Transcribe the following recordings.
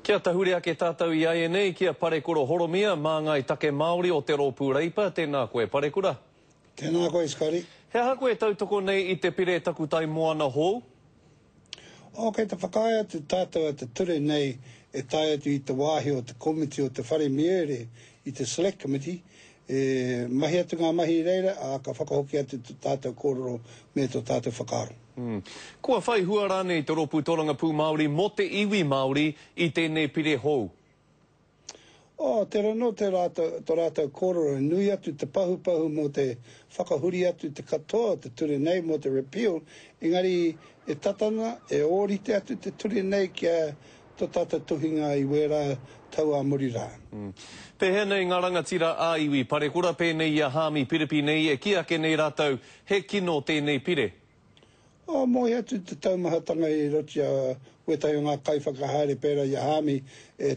Kia tahuri ake tātou I ai nei, kia Parekura Horomia, mā ngai take Māori o te Ropu Reipa, tēnā koe Parekura. Tēnā koe Skari. He aha koe tautoko nei I te pire taku tai moana hou? O kei te whakaia te tātou a te ture nei e tai atu I te wāhi o te komiti o te whare miere I te select committee. Mahi atu ngā mahi reira, a ka whakahoki atu te tātou kōrero me tō tātou whakaaro. Kua whai hua rāne I te Ropu Toranga Pū Māori mo te iwi Māori I tēnei pire hou? Te rano te tō rātou kōrero nui atu te pahu mo te whakahuri atu te katoa, te ture nei mo te repeal, engari e tatana, e ōrite atu te ture nei kia tō tātou tuhinga I wera tau a muri rā. Pehea nei ngā rangatira a iwi Parekura, pēnei a hāmi piripi nei, e ki ake nei rātou he kino tēnei pire? Moi atu te taumahatanga I roti a wetahi o ngā kaiwhakahaere pēra I hāmi,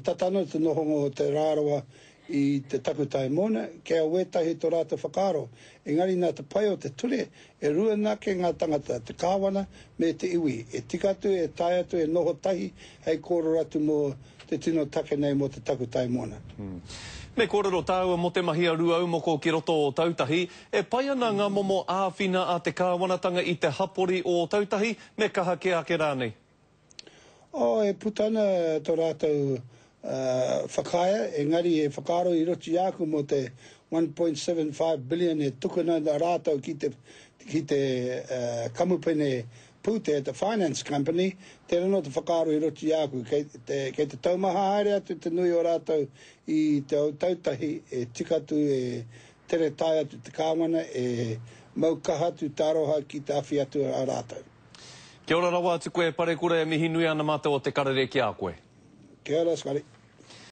tatano te nohongo o te rārawa I te takutai mona, kia wetahi tō rātou whakaaro. Engari nā te pai o te ture, e rua nake ngā tangata te kāwana me te iwi. E tikatu, e tai atu, e noho tahi, hei kōrero atu mo te tino take nei mo te takutai mona. Me kōrero tāua mo te mahi a ruau moko ki roto o tautahi, e pai ana ngā momo āwhina a te kāwanatanga I te hapori o tautahi, me kaha ke ake rānei? E putana tō rātou whakaia, engari e whakaaro I roti aku mo te 1.75 billion e tukuna rātou ki te kamupene pūte, the finance company, te rano te whakaaro I roti aku, kei te taumaha haere atu te nui o rātou I te au tautahi, e tikatu e tere tai atu te kāwana, e maukaha atu tāroha ki te awhi atu a rātou. Kia ora rawa atu koe Parekura e mihi nui ana mātou o te karere ki a koe. Kia ora, Skari.